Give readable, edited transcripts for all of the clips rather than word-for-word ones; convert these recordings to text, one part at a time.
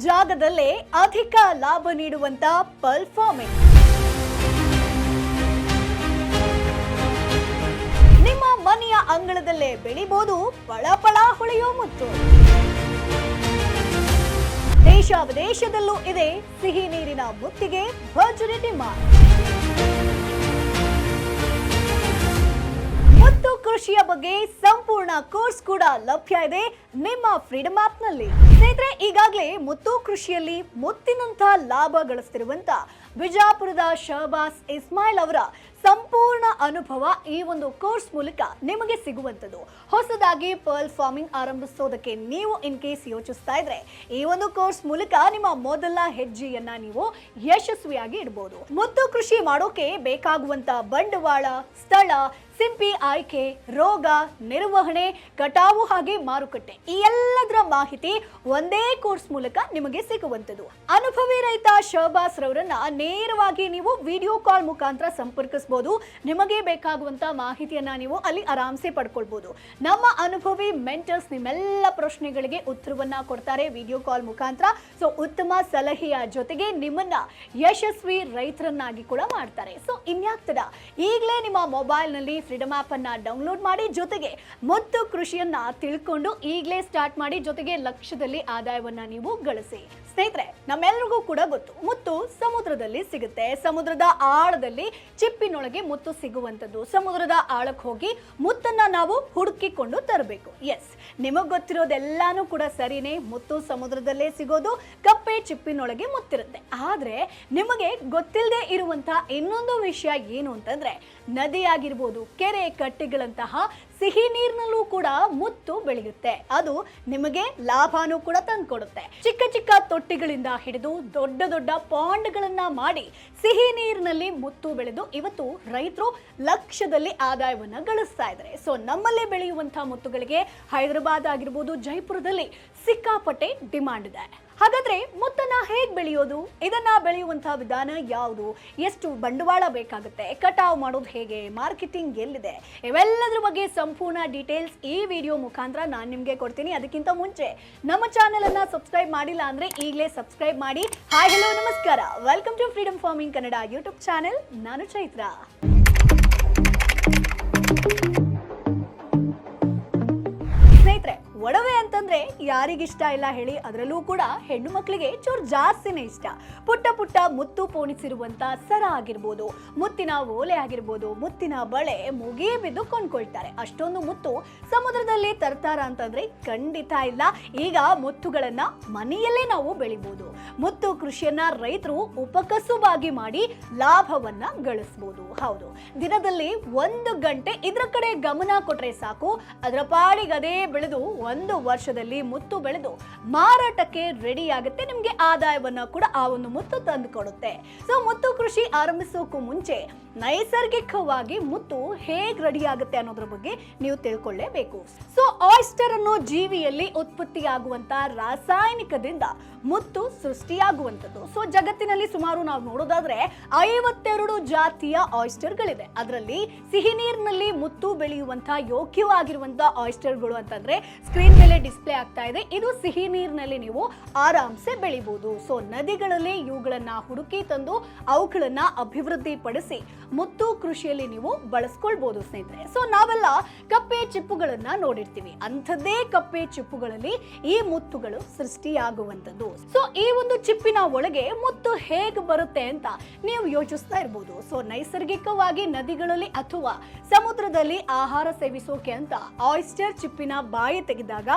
ಜಾಗದಲ್ಲೇ ಅಧಿಕ ಲಾಭ ನೀಡುವಂತ ಪರ್ಲ್ ಫಾರ್ಮಿಂಗ್. ನಿಮ್ಮ ಮನೆಯ ಅಂಗಳದಲ್ಲೇ ಬೆಳಿಬಹುದು ಪಳಪಳ ಹೊಳೆಯೋ ಮುತ್ತು. ದೇಶ ವಿದೇಶದಲ್ಲೂ ಇದೆ ಸಿಹಿ ನೀರಿನ ಮುತ್ತಿಗೆ ಭರ್ಜರಿ ಡಿಮಾಂಡ್. ಮುತ್ತು ಕೃಷಿಯ ಬಗ್ಗೆ ಸಂಪೂರ್ಣ ಕೋರ್ಸ್ ಕೂಡ ಲಭ್ಯ ಇದೆ ನಿಮ್ಮ ಫ್ರೀಡಮ್ ಆಪ್ ನಲ್ಲಿ. ಸ್ನೇಹಿತರೆ, ಈಗಾಗಲೇ ಮುತ್ತು ಕೃಷಿಯಲ್ಲಿ ಮುತ್ತಿನಂತ ಲಾಭ ಗಳಿಸ್ತಿರುವಂತ ಬಿಜಾಪುರದ ಶಹಬಾಸ್ ಇಸ್ಮಾಯಿಲ್ ಅವರ ಸಂಪೂರ್ಣ ಅನುಭವ ಈ ಒಂದು ಕೋರ್ಸ್ ಮೂಲಕ ನಿಮಗೆ ಸಿಗುವಂತದ್ದು. ಹೊಸದಾಗಿ ಪರ್ಲ್ ಫಾರ್ಮಿಂಗ್ ಆರಂಭಿಸೋದಕ್ಕೆ ನೀವು ಇನ್ ಕೇಸ್ ಯೋಚಿಸ್ತಾ ಇದ್ರೆ ಈ ಒಂದು ಕೋರ್ಸ್ ಮೂಲಕ ನಿಮ್ಮ ಮೊದಲ ಹೆಜ್ಜೆಯನ್ನ ನೀವು ಯಶಸ್ವಿಯಾಗಿ ಇಡಬಹುದು. ಮುತ್ತು ಕೃಷಿ ಮಾಡೋಕೆ ಬೇಕಾಗುವಂತ ಬಂಡವಾಳ, ಸ್ಥಳ, ಸಿಂಪಿ ಆಯ್ಕೆ, ರೋಗ ನಿರ್ವಹಣೆ, ಕಟಾವು ಹಾಗೆ ಮಾರುಕಟ್ಟೆ ಈ ಎಲ್ಲದರ ಮಾಹಿತಿ ಒಂದೇ ಕೋರ್ಸ್ ಮೂಲಕ ನಿಮಗೆ ಸಿಗುವಂತದ್ದು. ಅನುಭವಿ ರೈತ ಶಹಬಾಸ್ ರವರನ್ನ ನೇರವಾಗಿ ನೀವು ವಿಡಿಯೋ ಕಾಲ್ ಮುಖಾಂತರ ಸಂಪರ್ಕಿಸಬಹುದು. ನಿಮಗೆ ಬೇಕಾಗುವಂತ ಮಾಹಿತಿಯನ್ನ ನೀವು ಅಲ್ಲಿ ಆರಾಮ್ಸೆ ಪಡ್ಕೊಳ್ಬಹುದು. ನಮ್ಮ ಅನುಭವಿ ಮೆಂಟರ್ಸ್ ನಿಮ್ಮೆಲ್ಲ ಪ್ರಶ್ನೆಗಳಿಗೆ ಉತ್ತರವನ್ನ ಕೊಡ್ತಾರೆ ವಿಡಿಯೋ ಕಾಲ್ ಮುಖಾಂತರ. ಸೊ ಉತ್ತಮ ಸಲಹೆಯ ಜೊತೆಗೆ ನಿಮ್ಮನ್ನ ಯಶಸ್ವಿ ರೈತರನ್ನಾಗಿ ಕೂಡ ಮಾಡ್ತಾರೆ. ಸೊ ಇನ್ಯಾಗ್ತದ ಈಗಲೇ ನಿಮ್ಮ ಮೊಬೈಲ್ ನಲ್ಲಿ ಫ್ರೀಡಮ್ ಆಪ್ ಅನ್ನ ಡೌನ್ಲೋಡ್ ಮಾಡಿ, ಜೊತೆಗೆ ಮುತ್ತು ಕೃಷಿಯನ್ನ ತಿಳ್ಕೊಂಡು ಈಗಲೇ ಸ್ಟಾರ್ಟ್ ಮಾಡಿ, ಜೊತೆಗೆ ಲಕ್ಷದಲ್ಲಿ ಆದಾಯವನ್ನ ನೀವು ಗಳಿಸಿ. ಸ್ನೇಹಿತರೆ, ನಮ್ಮೆಲ್ಲರಿಗೂ ಕೂಡ ಗೊತ್ತು ಮುತ್ತು ಸಮುದ್ರದಲ್ಲಿ ಸಿಗುತ್ತೆ. ಸಮುದ್ರದ ಆಳದಲ್ಲಿ ಚಿಪ್ಪಿನೊಳಗೆ ಮುತ್ತು ಸಿಗುವಂತದ್ದು. ಸಮುದ್ರದ ಆಳಕ್ಕೆ ಹೋಗಿ ಮುತ್ತನ್ನ ನಾವು ಹುಡುಕಿಕೊಂಡು ತರಬೇಕು. ಎಸ್, ನಿಮಗ್ ಗೊತ್ತಿರೋದೆಲ್ಲಾನು ಕೂಡ ಸರಿನೇ. ಮುತ್ತು ಸಮುದ್ರದಲ್ಲೇ ಸಿಗೋದು, ಕಪ್ಪೆ ಚಿಪ್ಪಿನೊಳಗೆ ಮುತ್ತಿರುತ್ತೆ. ಆದ್ರೆ ನಿಮಗೆ ಗೊತ್ತಿಲ್ಲದೆ ಇರುವಂತ ಇನ್ನೊಂದು ವಿಷಯ ಏನು ಅಂತಂದ್ರೆ, ನದಿ ಆಗಿರ್ಬೋದು, ಕೆರೆ ಕಟ್ಟೆಗಳಂತಹ ಸಿಹಿ ನೀರಿನಲ್ಲೂ ಕೂಡ ಮುತ್ತು ಬೆಳೆಯುತ್ತೆ. ಅದು ನಿಮಗೆ ಲಾಭನೂ ಕೂಡ ತಂದ್ಕೊಡುತ್ತೆ. ಚಿಕ್ಕ ಚಿಕ್ಕ ತೊಟ್ಟಿಗಳಿಂದ ಹಿಡಿದು ದೊಡ್ಡ ದೊಡ್ಡ ಪಾಂಡ್ಗಳನ್ನ ಮಾಡಿ ಸಿಹಿ ನೀರಿನಲ್ಲಿ ಮುತ್ತು ಬೆಳೆದು ಇವತ್ತು ರೈತರು ಲಕ್ಷದಲ್ಲಿ ಆದಾಯವನ್ನ ಗಳಿಸ್ತಾ ಇದ್ದಾರೆ. ಸೊ ನಮ್ಮಲ್ಲಿ ಬೆಳೆಯುವಂತಹ ಮುತ್ತುಗಳಿಗೆ ಹೈದರಾಬಾದ್ ಆಗಿರ್ಬೋದು, ಜೈಪುರದಲ್ಲಿ ಸಿಕ್ಕಾಪಟ್ಟೆ ಡಿಮಾಂಡ್ ಇದೆ. ಹಾಗಾದ್ರೆ ಮುತ್ತನ್ನ ಹೇಗೆ ಬೆಳೆಯೋದು, ಇದನ್ನ ಬೆಳೆಯುವಂತಹ ವಿಧಾನ ಯಾವುದು, ಎಷ್ಟು ಬಂಡವಾಳ ಬೇಕಾಗುತ್ತೆ, ಕಟಾವು ಮಾಡೋದು ಹೇಗೆ, ಮಾರ್ಕೆಟಿಂಗ್ ಎಲ್ಲಿದೆ, ಇವೆಲ್ಲದ್ರ ಬಗ್ಗೆ ಸಂಪೂರ್ಣ ಡೀಟೇಲ್ಸ್ ಈ ವಿಡಿಯೋ ಮುಖಾಂತರ ನಾನು ನಿಮಗೆ ಕೊಡ್ತೀನಿ. ಅದಕ್ಕಿಂತ ಮುಂಚೆ ನಮ್ಮ ಚಾನೆಲ್ ಅನ್ನ ಸಬ್ಸ್ಕ್ರೈಬ್ ಮಾಡಿಲ್ಲ ಅಂದ್ರೆ ಈಗಲೇ ಸಬ್ಸ್ಕ್ರೈಬ್ ಮಾಡಿ. ಹಾಯ್, ಹಲೋ, ನಮಸ್ಕಾರ. Welcome to Freedom Farming Kannada YouTube channel. ನಾನು ಚೈತ್ರ. ಸ್ನೇಹಿತರೆ, ಒಡವೆ ಅಂತಂದ್ರೆ ಯಾರಿಗಿಷ್ಟ ಇಲ್ಲ ಹೇಳಿ? ಅದರಲ್ಲೂ ಕೂಡ ಹೆಣ್ಣು ಮಕ್ಕಳಿಗೆ ಚೂರು ಜಾಸ್ತಿನೇ ಇಷ್ಟ. ಪುಟ್ಟ ಪುಟ್ಟ ಮುತ್ತು ಪೋಣಿಸಿರುವಂತ ಸರ ಆಗಿರ್ಬೋದು, ಮುತ್ತಿನ ಓಲೆ ಆಗಿರ್ಬೋದು, ಮುತ್ತಿನ ಬಳೆ ಮುಗಿ ಬಿದ್ದು ಕೊಂಡ್ಕೊಳ್ತಾರೆ. ಅಷ್ಟೊಂದು ಮುತ್ತು ಸಮುದ್ರದಲ್ಲಿ ತರ್ತಾರ ಅಂತಂದ್ರೆ ಖಂಡಿತ ಇಲ್ಲ. ಈಗ ಮುತ್ತುಗಳನ್ನ ಮನೆಯಲ್ಲೇ ನಾವು ಬೆಳಿಬಹುದು. ಮುತ್ತು ಕೃಷಿಯನ್ನ ರೈತರು ಉಪಕಸುಬಾಗಿ ಮಾಡಿ ಲಾಭವನ್ನ ಗಳಿಸಬಹುದು. ಹೌದು, ದಿನದಲ್ಲಿ 1 ಗಂಟೆ ಇದ್ರ ಕಡೆ ಗಮನ ಕೊಟ್ರೆ ಸಾಕು, ಅದರ ಪಾಡಿಗೆ ಅದೇ ಬೆಳೆದು 1 ವರ್ಷದಲ್ಲಿ ಮುತ್ತು ಬೆಳೆದು ಮಾರಾಟಕ್ಕೆ ರೆಡಿ ಆಗುತ್ತೆ. ನಿಮ್ಗೆ ಆದಾಯವನ್ನ ಕೂಡ ಆ ಒಂದು ಮುತ್ತು ತಂದು ಕೊಡುತ್ತೆ. ಸೊ ಮುತ್ತು ಕೃಷಿ ಆರಂಭಿಸೋಕ್ಕೂ ಮುಂಚೆ ನೈಸರ್ಗಿಕವಾಗಿ ಮುತ್ತು ಹೇಗ್ ರೆಡಿ ಆಗುತ್ತೆ ಅನ್ನೋದ್ರ ಬಗ್ಗೆ ನೀವು ತಿಳ್ಕೊಳ್ಳೇಬೇಕು. ಸೊ ಆಯಿಸ್ಟರ್ ಅನ್ನೋ ಜೀವಿಯಲ್ಲಿ ಉತ್ಪತ್ತಿಯಾಗುವಂತ ರಾಸಾಯನಿಕದಿಂದ ಮುತ್ತು ಸೃಷ್ಟಿಯಾಗುವಂಥದ್ದು. ಸೊ ಜಗತ್ತಿನಲ್ಲಿ ಸುಮಾರು ನಾವು ನೋಡೋದಾದ್ರೆ 52 ಜಾತಿಯ ಆಯಿಸ್ಟರ್ಗಳಿದೆ. ಅದರಲ್ಲಿ ಸಿಹಿ ನೀರಿನಲ್ಲಿ ಮುತ್ತು ಬೆಳೆಯುವಂತಹ ಯೋಗ್ಯವಾಗಿರುವಂತಹ ಆಯಿಸ್ಟರ್ಗಳು ಅಂತಂದ್ರೆ ಸ್ಕ್ರೀನ್ ಮೇಲೆ ಡಿಸ್ಪ್ಲೇ ಆಗ್ತಾ ಇದೆ. ಇದು ಸಿಹಿ ನೀರಿನಲ್ಲಿ ನೀವು ಆರಾಮ್ಸೆ ಬೆಳಿಬಹುದು. ಸೊ ನದಿಗಳಲ್ಲಿ ಇವುಗಳನ್ನ ಹುಡುಕಿ ತಂದು ಅವುಗಳನ್ನ ಅಭಿವೃದ್ಧಿ ಪಡಿಸಿ ಮುತ್ತು ಕೃಷಿಯಲ್ಲಿ ನೀವು ಬಳಸ್ಕೊಳ್ಬಹುದು ಸ್ನೇಹಿತರೆ. ಸೊ ನಾವೆಲ್ಲ ಕಪ್ಪೆ ಚಿಪ್ಪುಗಳನ್ನ ನೋಡಿರ್ತೀವಿ. ಅಂಥದ್ದೇ ಕಪ್ಪೆ ಚಿಪ್ಪುಗಳಲ್ಲಿ ಈ ಮುತ್ತುಗಳು ಸೃಷ್ಟಿಯಾಗುವಂಥದ್ದು. ಸೊ ಈ ಒಂದು ಚಿಪ್ಪಿನ ಒಳಗೆ ಮುತ್ತು ಹೇಗೆ ಬರುತ್ತೆ ಅಂತ ನೀವು ಯೋಚಿಸ್ತಾ ಇರ್ಬೋದು. ಸೊ ನೈಸರ್ಗಿಕವಾಗಿ ನದಿಗಳಲ್ಲಿ ಅಥವಾ ಸಮುದ್ರದಲ್ಲಿ ಆಹಾರ ಸೇವಿಸೋಕೆ ಅಂತ ಆಯಿಸ್ಟರ್ ಚಿಪ್ಪಿನ ಬಾಯಿ ತೆಗೆದಾಗ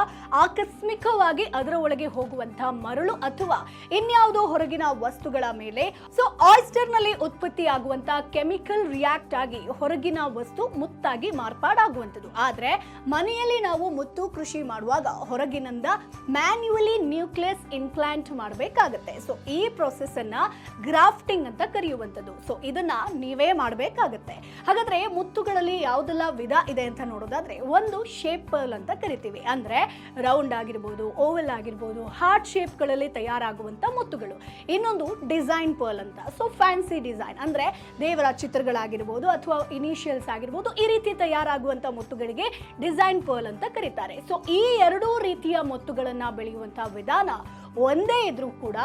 ಆಕಸ್ಮಿಕವಾಗಿ ಅದರ ಒಳಗೆ ಹೋಗುವಂತಹ ಮರಳು ಅಥವಾ ಇನ್ಯಾವುದೋ ಹೊರಗಿನ ವಸ್ತುಗಳ ಮೇಲೆ ಸೊ ಆಯಿಸ್ಟರ್ ನಲ್ಲಿ ಉತ್ಪತ್ತಿಯಾಗುವಂತಹ ಕೆಮಿಕಲ್ ರಿಯಾಕ್ಟ್ ಆಗಿ ಹೊರಗಿನ ವಸ್ತು ಮುತ್ತಾಗಿ ಮಾರ್ಪಾಡಾಗುವಂಥದ್ದು. ಆದ್ರೆ ಮನೆಯಲ್ಲಿ ನಾವು ಮುತ್ತು ಕೃಷಿ ಮಾಡುವಾಗ ಹೊರಗಿನಿಂದ ಮ್ಯಾನ್ಯುವಲಿ ನ್ಯೂಕ್ಲಿಯಸ್ ಇಂಪ್ಲಾಂಟ್ ಮಾಡಬೇಕಾಗುತ್ತೆ. ಸೊ ಈ ಪ್ರೊಸೆಸ್ ಅನ್ನ ಗ್ರಾಫ್ಟಿಂಗ್ ಅಂತ ಕರೆಯುವಂಥದ್ದು. ಸೊ ಇದನ್ನ ನೀವೇ ಮಾಡಬೇಕಾಗುತ್ತೆ. ಹಾಗಾದ್ರೆ ಮುತ್ತುಗಳಲ್ಲಿ ಯಾವುದೆಲ್ಲ ವಿಧ ಇದೆ ಅಂತ ನೋಡೋದಾದ್ರೆ, ಒಂದು ಶೇಪ್ ಪರ್ಲ್ ಅಂತ ಕರಿತೀವಿ. ಅಂದ್ರೆ ರೌಂಡ್ ಆಗಿರ್ಬೋದು, ಓವಲ್ ಆಗಿರ್ಬೋದು, ಹಾರ್ಟ್ ಶೇಪ್ ಗಳಲ್ಲಿ ತಯಾರಾಗುವಂತ ಮುತ್ತುಗಳು. ಇನ್ನೊಂದು ಡಿಸೈನ್ ಪರ್ಲ್ ಅಂತ. ಸೊ ಫ್ಯಾನ್ಸಿ ಡಿಸೈನ್ ಅಂದ್ರೆ ದೇವರ ಚಿತ್ರಗಳಾಗಿರ್ಬೋದು ಅಥವಾ ಇನಿಷಿಯಲ್ಸ್ ಆಗಿರ್ಬೋದು, ಈ ರೀತಿ ತಯಾರಾಗುವಂತ ಮುತ್ತುಗಳಿಗೆ ಡಿಸೈನ್ ಪರ್ಲ್ ಅಂತ ಕರೀತಾರೆ. ಸೊ ಈ ಎರಡೂ ರೀತಿಯ ಮುತ್ತುಗಳನ್ನ ಬೆಳೆಯುವಂತಹ ವಿಧಾನ ಒಂದೇ ಇದ್ರೂ ಕೂಡ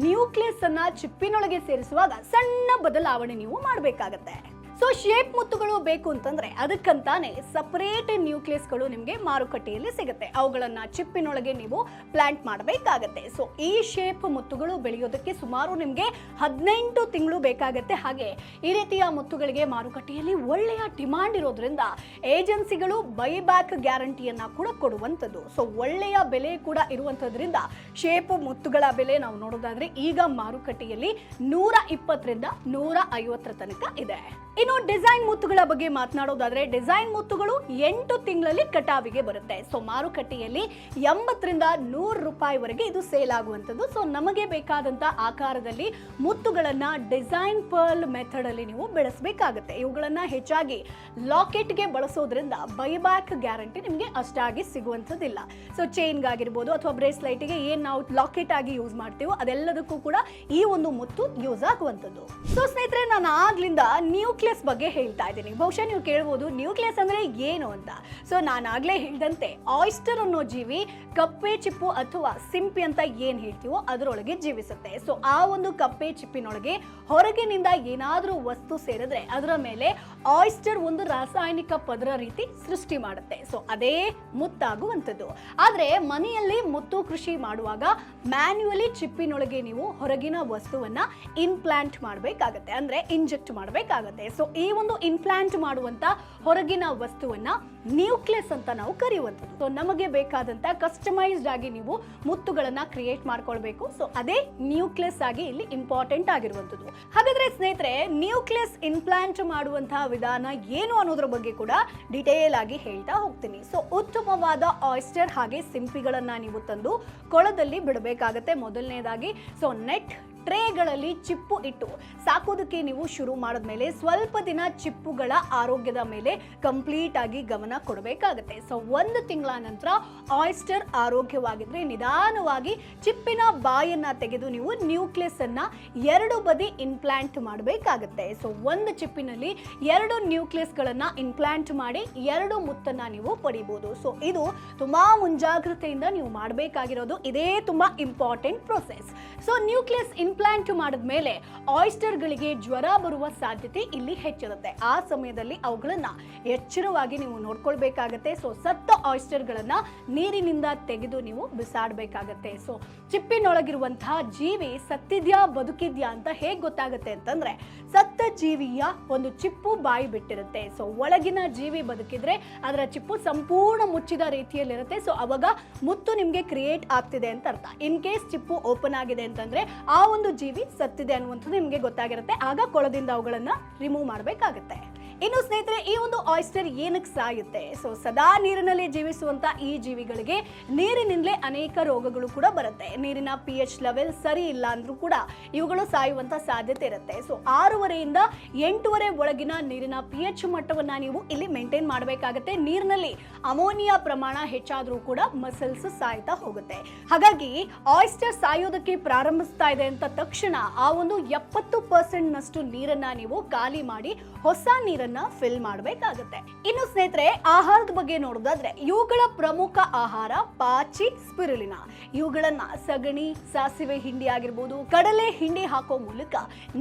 ನ್ಯೂಕ್ಲಿಯಸ್ ಅನ್ನ ಚಿಪ್ಪಿನೊಳಗೆ ಸೇರಿಸುವಾಗ ಸಣ್ಣ ಬದಲಾವಣೆ ನೀವು ಮಾಡಬೇಕಾಗತ್ತೆ. ಸೊ ಶೇಪ್ ಮುತ್ತುಗಳು ಬೇಕು ಅಂತಂದ್ರೆ ಅದಕ್ಕಂತಾನೆ ಸಪರೇಟ್ ನ್ಯೂಕ್ಲಿಯಸ್ಗಳು ನಿಮಗೆ ಮಾರುಕಟ್ಟೆಯಲ್ಲಿ ಸಿಗುತ್ತೆ. ಅವುಗಳನ್ನ ಚಿಪ್ಪಿನೊಳಗೆ ನೀವು ಪ್ಲಾಂಟ್ ಮಾಡಬೇಕಾಗತ್ತೆ. ಸೊ ಈ ಶೇಪ್ ಮುತ್ತುಗಳು ಬೆಳೆಯೋದಕ್ಕೆ ಸುಮಾರು ನಿಮಗೆ 18 ತಿಂಗಳು ಬೇಕಾಗತ್ತೆ. ಹಾಗೆ ಈ ರೀತಿಯ ಮುತ್ತುಗಳಿಗೆ ಮಾರುಕಟ್ಟೆಯಲ್ಲಿ ಒಳ್ಳೆಯ ಡಿಮಾಂಡ್ ಇರೋದ್ರಿಂದ ಏಜೆನ್ಸಿಗಳು ಬೈಬ್ಯಾಕ್ ಗ್ಯಾರಂಟಿಯನ್ನ ಕೂಡ ಕೊಡುವಂಥದ್ದು. ಸೊ ಒಳ್ಳೆಯ ಬೆಲೆ ಕೂಡ ಇರುವಂತದ್ರಿಂದ ಶೇಪ್ ಮುತ್ತುಗಳ ಬೆಲೆ ನಾವು ನೋಡೋದಾದ್ರೆ ಈಗ ಮಾರುಕಟ್ಟೆಯಲ್ಲಿ 120ರಿಂದ 150 ತನಕ ಇದೆ. ಇನ್ನು ಡಿಸೈನ್ ಮುತ್ತುಗಳ ಬಗ್ಗೆ ಮಾತನಾಡೋದಾದ್ರೆ ಡಿಸೈನ್ ಮುತ್ತುಗಳು 8 ತಿಂಗಳಲ್ಲಿ ಕಟಾವಿಗೆ ಬರುತ್ತೆ. ಸೊ ಮಾರುಕಟ್ಟೆಯಲ್ಲಿ 80ರಿಂದ 100 ರೂಪಾಯಿವರೆಗೆ ಇದು ಸೇಲ್ ಆಗುವಂಥದ್ದು. ಸೊ ನಮಗೆ ಬೇಕಾದಂತ ಆಕಾರದಲ್ಲಿ ಮುತ್ತುಗಳನ್ನ ಡಿಸೈನ್ ಪರ್ಲ್ ಮೆಥಡ್ ಅಲ್ಲಿ ನೀವು ಬೆಳೆಸಬೇಕಾಗುತ್ತೆ. ಇವುಗಳನ್ನ ಹೆಚ್ಚಾಗಿ ಲಾಕೆಟ್ಗೆ ಬಳಸೋದ್ರಿಂದ ಬೈಬ್ಯಾಕ್ ಗ್ಯಾರಂಟಿ ನಿಮಗೆ ಅಷ್ಟಾಗಿ ಸಿಗುವಂಥದ್ದಿಲ್ಲ. ಸೊ ಚೈನ್ಗಾಗಿರ್ಬೋದು ಅಥವಾ ಬ್ರೇಸ್ಲೈಟ್ಗೆ ಏನ್ ನಾವು ಲಾಕೆಟ್ ಆಗಿ ಯೂಸ್ ಮಾಡ್ತೀವೋ ಅದೆಲ್ಲದಕ್ಕೂ ಕೂಡ ಈ ಒಂದು ಮುತ್ತು ಯೂಸ್ ಆಗುವಂಥದ್ದು. ಸೊ ಸ್ನೇಹಿತರೆ, ನಾನು ಆಗ್ಲಿಂದ ನ್ಯೂಕ್ಲಿಯಸ್ ಬಗ್ಗೆ ಹೇಳ್ತಾ ಇದ್ದೀನಿ. ಬಹುಶಃ ನೀವು ಕೇಳ್ಬೋದು ನ್ಯೂಕ್ಲಿಯಸ್ ಅಂದ್ರೆ ಏನು ಅಂತ. ಸೊ ನಾನಾಗ್ಲೇ ಹೇಳಿದಂತೆ ಆಯಿಸ್ಟರ್ ಅನ್ನೋ ಜೀವಿ ಕಪ್ಪೆ ಚಿಪ್ಪು ಅಥವಾ ಸಿಂಪಿ ಅಂತ ಏನ್ ಹೇಳ್ತೀವೋ ಅದರೊಳಗೆ ಜೀವಿಸುತ್ತೆ. ಸೊ ಆ ಒಂದು ಕಪ್ಪೆ ಚಿಪ್ಪಿನೊಳಗೆ ಹೊರಗಿನಿಂದ ಏನಾದ್ರೂ ವಸ್ತು ಸೇರಿದ್ರೆ ಅದರ ಮೇಲೆ ಆಯಿಸ್ಟರ್ ಒಂದು ರಾಸಾಯನಿಕ ಪದರ ರೀತಿ ಸೃಷ್ಟಿ ಮಾಡುತ್ತೆ. ಸೊ ಅದೇ ಮುತ್ತಾಗುವಂಥದ್ದು. ಆದ್ರೆ ಮನೆಯಲ್ಲಿ ಮುತ್ತು ಕೃಷಿ ಮಾಡುವಾಗ ಮ್ಯಾನ್ಯುಯಲಿ ಚಿಪ್ಪಿನೊಳಗೆ ನೀವು ಹೊರಗಿನ ವಸ್ತುವನ್ನ ಇನ್ಪ್ಲಾಂಟ್ ಮಾಡಬೇಕಾಗತ್ತೆ, ಅಂದ್ರೆ ಇಂಜೆಕ್ಟ್ ಮಾಡಬೇಕಾಗತ್ತೆ. ಸೊ ಈ ಒಂದು ಇನ್ಪ್ಲಾಂಟ್ ಮಾಡುವಂತ ಹೊರಗಿನ ವಸ್ತುವನ್ನ ನ್ಯೂಕ್ಲಿಯಸ್ ಅಂತ ನಾವು ಕರೆಯುವಂಥದ್ದು. ಸೊ ನಮಗೆ ಬೇಕಾದಂತ ಕಸ್ಟಮೈಸ್ಡ್ ಆಗಿ ನೀವು ಮುತ್ತುಗಳನ್ನ ಕ್ರಿಯೇಟ್ ಮಾಡ್ಕೊಳ್ಬೇಕು. ಸೊ ಅದೇ ನ್ಯೂಕ್ಲಿಯಸ್ ಆಗಿ ಇಲ್ಲಿ ಇಂಪಾರ್ಟೆಂಟ್ ಆಗಿರುವಂಥದ್ದು. ಹಾಗಾದ್ರೆ ಸ್ನೇಹಿತರೆ, ನ್ಯೂಕ್ಲಿಯಸ್ ಇನ್ಪ್ಲಾಂಟ್ ಮಾಡುವಂತಹ ವಿಧಾನ ಏನು ಅನ್ನೋದ್ರ ಬಗ್ಗೆ ಕೂಡ ಡಿಟೇಲ್ ಆಗಿ ಹೇಳ್ತಾ ಹೋಗ್ತೀನಿ. ಸೊ ಉತ್ತಮವಾದ ಆಯಿಸ್ಟರ್ ಹಾಗೆ ಸಿಂಪಿಗಳನ್ನ ನೀವು ತಂದು ಕೊಳದಲ್ಲಿ ಬಿಡಬೇಕಾಗತ್ತೆ ಮೊದಲನೇದಾಗಿ. ಸೊ ನೆಟ್ ಟ್ರೇಗಳಲ್ಲಿ ಚಿಪ್ಪು ಇಟ್ಟು ಸಾಕೋದಕ್ಕೆ ನೀವು ಶುರು ಮಾಡಿದ್ಮೇಲೆ ಸ್ವಲ್ಪ ದಿನ ಚಿಪ್ಪುಗಳ ಆರೋಗ್ಯದ ಮೇಲೆ ಕಂಪ್ಲೀಟ್ ಆಗಿ ಗಮನ ಕೊಡಬೇಕಾಗತ್ತೆ. ಸೊ 1 ತಿಂಗಳ ನಂತರ ಆಯಿಸ್ಟರ್ ಆರೋಗ್ಯವಾಗಿದ್ರೆ ನಿಧಾನವಾಗಿ ಚಿಪ್ಪಿನ ಬಾಯನ್ನ ತೆಗೆದು ನೀವು ನ್ಯೂಕ್ಲಿಯಸ್ ಅನ್ನ 2 ಬದಿ ಇನ್ಪ್ಲಾಂಟ್ ಮಾಡಬೇಕಾಗತ್ತೆ. ಸೊ 1 ಚಿಪ್ಪಿನಲ್ಲಿ 2 ನ್ಯೂಕ್ಲಿಯಸ್ ಗಳನ್ನ ಇನ್ಪ್ಲಾಂಟ್ ಮಾಡಿ 2 ಮುತ್ತನ್ನ ನೀವು ಪಡಿಬಹುದು. ಸೊ ಇದು ತುಂಬಾ ಮುಂಜಾಗ್ರತೆಯಿಂದ ನೀವು ಮಾಡಬೇಕಾಗಿರೋದು. ಇದೇ ತುಂಬಾ important process. So nucleus in-plant ಮಾಡಿದ್ಮೇಲೆ ಆಯಿಸ್ಟರ್ಗಳಿಗೆ ಜ್ವರ ಬರುವ ಸಾಧ್ಯತೆ ಇಲ್ಲಿ ಹೆಚ್ಚಿರುತ್ತೆ. ಆ ಸಮಯದಲ್ಲಿ ಅವುಗಳನ್ನ ಎಚ್ಚರವಾಗಿ ನೀವು ನೋಡ್ಕೊಳ್ಬೇಕಾಗತ್ತೆ. ಸೊ ಸತ್ತ ಆಯಿಸ್ಟರ್ಗಳನ್ನ ನೀರಿನಿಂದ ತೆಗೆದು ನೀವು ಬಿಸಾಡಬೇಕಾಗತ್ತೆ. ಸೊ ಚಿಪ್ಪಿನೊಳಗಿರುವಂತಹ ಜೀವಿ ಸತ್ತಿದ್ಯಾ ಬದುಕಿದ್ಯಾ ಅಂತ ಹೇಗೆ ಗೊತ್ತಾಗುತ್ತೆ ಅಂತಂದ್ರೆ ಸತ್ತ ಜೀವಿಯ ಒಂದು ಚಿಪ್ಪು ಬಾಯಿ ಬಿಟ್ಟಿರುತ್ತೆ. ಸೊ ಒಳಗಿನ ಜೀವಿ ಬದುಕಿದ್ರೆ ಅದರ ಚಿಪ್ಪು ಸಂಪೂರ್ಣ ಮುಚ್ಚಿದ ರೀತಿಯಲ್ಲಿರುತ್ತೆ. ಸೊ ಅವಾಗ ಮುತ್ತು ನಿಮ್ಗೆ ಕ್ರಿಯೇಟ್ ಆಗ್ತಿದೆ ಅಂತ ಅರ್ಥ. ಇನ್ ಕೇಸ್ ಚಿಪ್ಪು ಓಪನ್ ಆಗಿದೆ ಅಂತಂದ್ರೆ ಆ ಒಂದು ಜೀವಿ ಸತ್ತಿದೆ ಅನ್ನುವಂಥದ್ದು ನಿಮಗೆ ಗೊತ್ತಾಗಿರುತ್ತೆ. ಆಗ ಕೊಳದಿಂದ ಅವುಗಳನ್ನ ರಿಮೂವ್ ಮಾಡಬೇಕಾಗುತ್ತೆ. ಇನ್ನು ಸ್ನೇಹಿತರೆ, ಈ ಒಂದು ಆಯಿಸ್ಟರ್ ಏನಕ್ಕೆ ಸಾಯುತ್ತೆ? ಸೊ ಸದಾ ನೀರಿನಲ್ಲಿ ಜೀವಿಸುವಂತ ಈ ಜೀವಿಗಳಿಗೆ ನೀರಿನಿಂದಲೇ ಅನೇಕ ರೋಗಗಳು ಕೂಡ ಬರುತ್ತೆ. ನೀರಿನ pH ಲೆವೆಲ್ ಸರಿ ಇಲ್ಲ ಅಂದ್ರೂ ಕೂಡ ಇವುಗಳು ಸಾಯುವಂತ ಸಾಧ್ಯತೆ ಇರುತ್ತೆ. ಸೊ 6.5ರಿಂದ 8.5 ಒಳಗಿನ ನೀರಿನ pH ಮಟ್ಟವನ್ನ ನೀವು ಇಲ್ಲಿ ಮೇಂಟೈನ್ ಮಾಡಬೇಕಾಗುತ್ತೆ. ನೀರಿನಲ್ಲಿ ಅಮೋನಿಯಾ ಪ್ರಮಾಣ ಹೆಚ್ಚಾದ್ರೂ ಕೂಡ ಮಸಲ್ಸ್ ಸಾಯ್ತಾ ಹೋಗುತ್ತೆ. ಹಾಗಾಗಿ ಆಯಿಸ್ಟರ್ ಸಾಯೋದಕ್ಕೆ ಪ್ರಾರಂಭಿಸ್ತಾ ಇದೆ ಅಂತ ತಕ್ಷಣ ಆ ಒಂದು 70% ನಷ್ಟು ನೀರನ್ನ ನೀವು ಖಾಲಿ ಮಾಡಿ ಹೊಸ ನೀರನ್ನ ಫಿಲ್ ಮಾಡಬೇಕಾಗುತ್ತೆ. ಇನ್ನು ಸ್ನೇಹಿತರೆ, ಆಹಾರದ ಬಗ್ಗೆ ನೋಡೋದಾದ್ರೆ ಇವುಗಳ ಪ್ರಮುಖ ಆಹಾರ ಪಾಚಿ, ಸ್ಪಿರುಲಿನಾ. ಇವುಗಳನ್ನ ಸಗಣಿ, ಸಾಸಿವೆ ಹಿಂಡಿ ಆಗಿರ್ಬೋದು, ಕಡಲೆ ಹಿಂಡಿ ಹಾಕೋ ಮೂಲಕ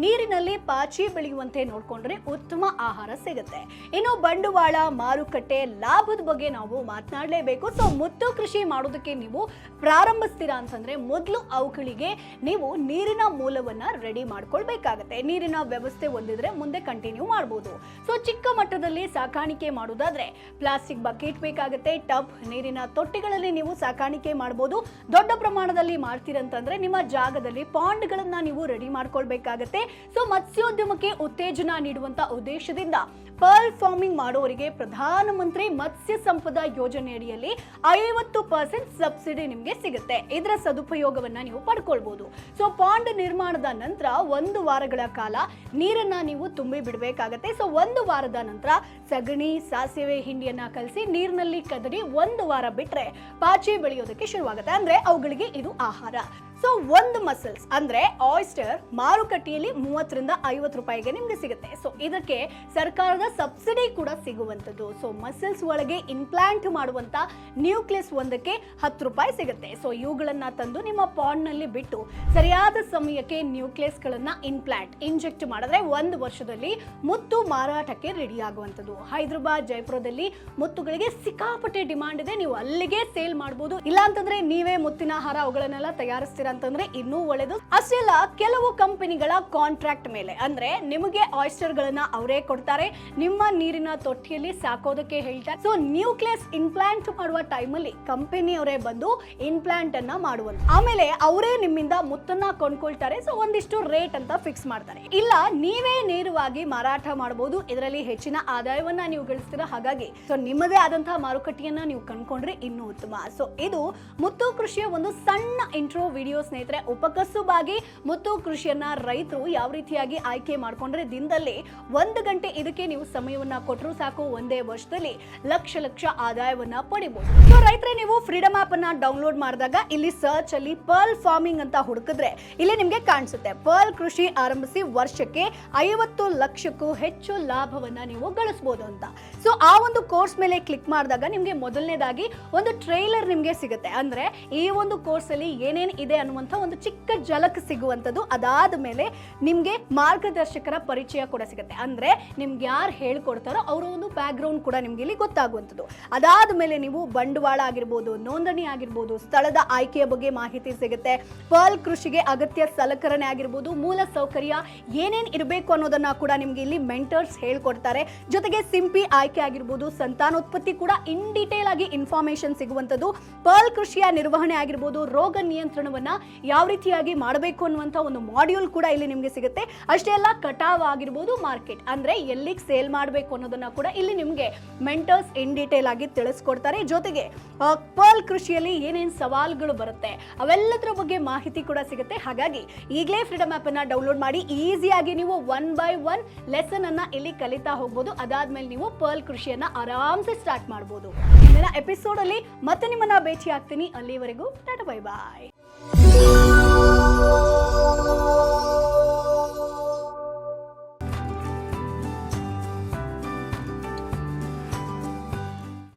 ನೀರಿನಲ್ಲಿ ಪಾಚಿ ಬೆಳೆಯುವಂತೆ ನೋಡ್ಕೊಂಡ್ರೆ ಉತ್ತಮ ಆಹಾರ ಸಿಗುತ್ತೆ. ಇನ್ನು ಬಂಡವಾಳ, ಮಾರುಕಟ್ಟೆ, ಲಾಭದ ಬಗ್ಗೆ ನಾವು ಮಾತನಾಡಲೇಬೇಕು. ಸೊ ಮುತ್ತು ಕೃಷಿ ಮಾಡೋದಕ್ಕೆ ನೀವು ಪ್ರಾರಂಭಿಸ್ತೀರಾ ಅಂತಂದ್ರೆ ಮೊದಲು ಅವುಗಳಿಗೆ ನೀವು ನೀರಿನ ಮೂಲವನ್ನ ರೆಡಿ ಮಾಡ್ಕೊಳ್ಬೇಕಾಗತ್ತೆ. ನೀರಿನ ವ್ಯವಸ್ಥೆ ಹೊಂದಿದ್ರೆ ಮುಂದೆ ಕಂಟಿನ್ಯೂ ಮಾಡಬಹುದು. ಸೊ ಚಿಕ್ಕ ಮಟ್ಟದಲ್ಲಿ ಸಾಕಾಣಿಕೆ ಮಾಡೋದಾದ್ರೆ ಪ್ಲಾಸ್ಟಿಕ್ ಬಕೆಟ್ ಬೇಕಾಗುತ್ತೆ, ಟಬ್, ನೀರಿನ ತೊಟ್ಟಿಗಳಲ್ಲಿ ನೀವು ಸಾಕಾಣಿಕೆ ಮಾಡಬಹುದು. ದೊಡ್ಡ ಪ್ರಮಾಣದಲ್ಲಿ ಮಾಡ್ತೀರಂತಂದ್ರೆ ನಿಮ್ಮ ಜಾಗದಲ್ಲಿ ಪಾಂಡ್ಗಳನ್ನ ನೀವು ರೆಡಿ ಮಾಡ್ಕೊಳ್ಬೇಕಾಗತ್ತೆ. ಸೊ ಮತ್ಸ್ಯೋದ್ಯಮಕ್ಕೆ ಉತ್ತೇಜನ ನೀಡುವಂತ ಉದ್ದೇಶದಿಂದ ಪರ್ಲ್ ಫಾರ್ಮಿಂಗ್ ಮಾಡೋರಿಗೆ ಪ್ರಧಾನಮಂತ್ರಿ ಮತ್ಸ್ಯ ಸಂಪದ ಯೋಜನೆಯಡಿಯಲ್ಲಿ 50% ಸಬ್ಸಿಡಿ ನಿಮಗೆ ಸಿಗುತ್ತೆ. ಇದರ ಸದುಪಯೋಗವನ್ನ ನೀವು ಪಡ್ಕೊಳ್ಬಹುದು. ಸೊ ಪಾಂಡ್ ನಿರ್ಮಾಣದ ನಂತರ 1 ವಾರಗಳ ಕಾಲ ನೀರನ್ನ ನೀವು ತುಂಬಿ ಬಿಡಬೇಕಾಗತ್ತೆ. ಸೊ 1 ವಾರದ ನಂತರ ಸಗಣಿ, ಸಾಸಿವೆ ಹಿಂಡಿಯನ್ನ ಕಲಸಿ ನೀರಿನಲ್ಲಿ ಕದಡಿ 1 ವಾರ ಬಿಟ್ರೆ ಪಾಚಿ ಬೆಳೆಯೋದಕ್ಕೆ ಶುರುವಾಗುತ್ತೆ. ಅಂದ್ರೆ ಅವುಗಳಿಗೆ ಇದು ಆಹಾರ. ಸೊ ಒಂದು ಮಸಲ್ಸ್ ಅಂದ್ರೆ ಆಯಿಸ್ಟರ್ ಮಾರುಕಟ್ಟೆಯಲ್ಲಿ 30 ರಿಂದ 50 ರೂಪಾಯಿಗೆ ನಿಮ್ಗೆ ಸಿಗುತ್ತೆ. ಸೊ ಇದಕ್ಕೆ ಸರ್ಕಾರದ ಸಬ್ಸಿಡಿ ಕೂಡ ಸಿಗುವಂತದ್ದು. ಸೊ ಮಸಲ್ಸ್ ಒಳಗೆ ಇಂಪ್ಲಾಂಟ್ ಮಾಡುವಂತ ನ್ಯೂಕ್ಲಿಯಸ್ ಒಂದಕ್ಕೆ 10 ರೂಪಾಯಿ ಸಿಗುತ್ತೆ. ಸೊ ಇವುಗಳನ್ನ ತಂದು ನಿಮ್ಮ ಪಾಂಡ್ ನಲ್ಲಿ ಬಿಟ್ಟು ಸರಿಯಾದ ಸಮಯಕ್ಕೆ ನ್ಯೂಕ್ಲಿಯಸ್ ಗಳನ್ನ ಇಂಜೆಕ್ಟ್ ಮಾಡಿದ್ರೆ 1 ವರ್ಷದಲ್ಲಿ ಮುತ್ತು ಮಾರಾಟಕ್ಕೆ ರೆಡಿ ಆಗುವಂತದ್ದು. ಹೈದರಾಬಾದ್, ಜೈಪುರದಲ್ಲಿ ಮುತ್ತುಗಳಿಗೆ ಸಿಕ್ಕಾಪಟ್ಟೆ ಡಿಮಾಂಡ್ ಇದೆ. ನೀವು ಅಲ್ಲಿಗೆ ಸೇಲ್ ಮಾಡಬಹುದು. ಇಲ್ಲ ಅಂತಂದ್ರೆ ನೀವೇ ಮುತ್ತಿನ ಹಾರ ಅವುಗಳನ್ನೆಲ್ಲ ತಯಾರಿಸ್ತೀರಾ ಅಂತಂದ್ರೆ ಇನ್ನೂ ಒಳ್ಳೆಯದು. ಅಷ್ಟೇ ಅಲ್ಲ, ಕೆಲವು ಕಂಪನಿಗಳ ಕಾಂಟ್ರಾಕ್ಟ್ ಮೇಲೆ ಅಂದ್ರೆ ನಿಮಗೆ ಆಯಿಸ್ಟರ್ ಗಳನ್ನ ಅವರೇ ಕೊಡ್ತಾರೆ, ನಿಮ್ಮ ನೀರಿನ ತೊಟ್ಟಿಯಲ್ಲಿ ಸಾಕೋದಕ್ಕೆ ಹೇಳ್ತಾರೆ. ಸೊ ನ್ಯೂಕ್ಲಿಯಸ್ ಇಂಪ್ಲಾಂಟ್ ಮಾಡುವ ಟೈಮಲ್ಲಿ ಕಂಪನಿಯವರೇ ಬಂದು ಇಂಪ್ಲಾಂಟ್ ಅನ್ನ ಮಾಡುವಂತ, ಆಮೇಲೆ ಅವರೇ ನಿಮ್ಮಿಂದ ಮುತ್ತನ್ನ ಕೊಂಡ್ಕೊಳ್ತಾರೆ. ಸೊ ಒಂದಿಷ್ಟು ರೇಟ್ ಅಂತ ಫಿಕ್ಸ್ ಮಾಡ್ತಾರೆ. ಇಲ್ಲ ನೀವೇ ನೇರವಾಗಿ ಮಾರಾಟ ಮಾಡಬಹುದು, ಇದರಲ್ಲಿ ಹೆಚ್ಚಿನ ಆದಾಯವನ್ನ ನೀವು ಗಳಿಸ್ತೀರಾ. ಹಾಗಾಗಿ ಸೊ ನಿಮ್ಮದೇ ಆದಂತಹ ಮಾರುಕಟ್ಟೆಯನ್ನ ನೀವು ಕಂಡ್ಕೊಂಡ್ರೆ ಇನ್ನೂ ಉತ್ತಮ. ಸೊ ಇದು ಮುತ್ತು ಕೃಷಿಯ ಒಂದು ಸಣ್ಣ ಇಂಟ್ರೋ ವಿಡಿಯೋ ಸ್ನೇಹಿತರೆ. ಉಪಕಸುಬಾಗಿ ಮುತ್ತು ಕೃಷಿಯನ್ನ ರೈತರು ಯಾವ ರೀತಿಯಾಗಿ ಆಯ್ಕೆ ಮಾಡ್ಕೊಂಡ್ರೆ ದಿನದಲ್ಲಿ 1 ಗಂಟೆ ಇದಕ್ಕೆ ನೀವು ಸಮಯವನ್ನ ಕೊಟ್ಟರು ಸಾಕು, ಒಂದೇ ವರ್ಷದಲ್ಲಿ ಲಕ್ಷ ಆದಾಯವನ್ನ ಪಡಿಬಹುದು. ಸೊ ರೈತರೇ, ನೀವು ಫ್ರೀಡಮ್ ಆಪ್ ಅನ್ನ ಡೌನ್ಲೋಡ್ ಮಾಡಿದಾಗ ಇಲ್ಲಿ ಸರ್ಚ್ ಅಲ್ಲಿ ಪರ್ಲ್ ಫಾರ್ಮಿಂಗ್ ಅಂತ ಹುಡುಕಿದ್ರೆ ಇಲ್ಲಿ ನಿಮ್ಗೆ ಕಾಣಿಸುತ್ತೆ. ಪರ್ಲ್ ಕೃಷಿ ಆರಂಭಿಸಿ ವರ್ಷಕ್ಕೆ 50 ಲಕ್ಷಕ್ಕೂ ಹೆಚ್ಚು ಲಾಭವನ್ನ ನೀವು ಗಳಿಸಬಹುದು ಅಂತ. ಸೊ ಆ ಒಂದು ಕೋರ್ಸ್ ಮೇಲೆ ಕ್ಲಿಕ್ ಮಾಡಿದಾಗ ನಿಮ್ಗೆ ಮೊದಲನೇದಾಗಿ ಒಂದು ಟ್ರೈಲರ್ ನಿಮ್ಗೆ ಸಿಗುತ್ತೆ. ಅಂದ್ರೆ ಈ ಒಂದು ಕೋರ್ಸ್ ಅಲ್ಲಿ ಏನೇನ್ ಇದೆ ಅನ್ನುವಂತ ಒಂದು ಚಿಕ್ಕ ಝಲಕ್ ಸಿಗುವಂತದ್ದು. ಅದಾದ ಮೇಲೆ ನಿಮ್ಗೆ ಮಾರ್ಗದರ್ಶಕರ ಪರಿಚಯ ಕೂಡ ಸಿಗುತ್ತೆ. ಅಂದ್ರೆ ನಿಮ್ಗೆ ಯಾರು ಹೇಳ್ಕೊಡ್ತಾರೋ ಅವರ ಒಂದು ಬ್ಯಾಕ್ ಗ್ರೌಂಡ್ ಕೂಡ ನಿಮ್ಗೆ ಇಲ್ಲಿ ಗೊತ್ತಾಗುವಂಥದ್ದು. ಅದಾದ ಮೇಲೆ ನೀವು ಬಂಡವಾಳ ಆಗಿರ್ಬೋದು, ನೋಂದಣಿ ಆಗಿರ್ಬೋದು, ಸ್ಥಳದ ಆಯ್ಕೆಯ ಬಗ್ಗೆ ಮಾಹಿತಿ ಸಿಗುತ್ತೆ. ಪರ್ಲ್ ಕೃಷಿಗೆ ಅಗತ್ಯ ಸಲಕರಣೆ ಆಗಿರ್ಬೋದು, ಮೂಲ ಸೌಕರ್ಯ ಏನೇನ್ ಇರಬೇಕು ಅನ್ನೋದನ್ನ ಕೂಡ ನಿಮ್ಗೆ ಇಲ್ಲಿ ಮೆಂಟರ್ಸ್ ಹೇಳ್ಕೊಡ್ತಾರೆ. ಜೊತೆಗೆ ಸಿಂಪಿ ಆಯ್ಕೆ ಆಗಿರ್ಬೋದು, ಸಂತಾನೋತ್ಪತ್ತಿ ಕೂಡ ಇನ್ ಡೀಟೇಲ್ ಆಗಿ ಇನ್ಫಾರ್ಮೇಶನ್ ಸಿಗುವಂಥದ್ದು. ಪರ್ಲ್ ಕೃಷಿಯ ನಿರ್ವಹಣೆ ಆಗಿರ್ಬೋದು, ರೋಗ ನಿಯಂತ್ರಣವನ್ನ ಯಾವ ರೀತಿಯಾಗಿ ಮಾಡಬೇಕು ಅನ್ನುವಂಥ ಒಂದು ಮಾಡ್ಯೂಲ್ ಕೂಡ ಇಲ್ಲಿ ನಿಮ್ಗೆ ಸಿಗುತ್ತೆ. ಅಷ್ಟೇ ಅಲ್ಲ, ಕಟಾವ್ ಆಗಿರ್ಬೋದು, ಮಾರ್ಕೆಟ್ ಅಂದ್ರೆ ಎಲ್ಲಿಗೆ ಸೇಲ್ ಮಾಡಬೇಕು ಅನ್ನೋದನ್ನ ಕೂಡ ಇಲ್ಲಿ ನಿಮ್ಗೆ ಮೆಂಟರ್ಸ್ ಇನ್ ಡೀಟೇಲ್ ಆಗಿ ತಿಳಿಸ್ಕೊಡ್ತಾರೆ. ಜೊತೆಗೆ ಪರ್ಲ್ ಕೃಷಿಯಲ್ಲಿ ಏನೇನ್ ಸವಾಲುಗಳು ಬರುತ್ತೆ ಅವೆಲ್ಲದರ ಬಗ್ಗೆ ಮಾಹಿತಿ ಕೂಡ ಸಿಗುತ್ತೆ. ಹಾಗಾಗಿ ಈಗಲೇ ಫ್ರೀಡಮ್ ಆಪ್ ಅನ್ನ ಡೌನ್ಲೋಡ್ ಮಾಡಿ ಈಸಿಯಾಗಿ ನೀವು 1 by 1 ಲೆಸನ್ ಅನ್ನ ಇಲ್ಲಿ ಕಲಿತಾ ಹೋಗ್ಬೋದು. ಅದಾದ್ಮೇಲೆ ನೀವು ಪರ್ಲ್ ಕೃಷಿಯನ್ನ ಆರಾಮ್ಸೆ ಸ್ಟಾರ್ಟ್ ಮಾಡಬಹುದು. ಮುಂದಿನ ಎಪಿಸೋಡ್ ಅಲ್ಲಿ ಮತ್ತೆ ನಿಮ್ಮನ್ನ ಭೇಟಿ ಆಗ್ತೀನಿ. ಅಲ್ಲಿವರೆಗೂ ಟಾಟಾ, ಬೈ ಬಾಯ್.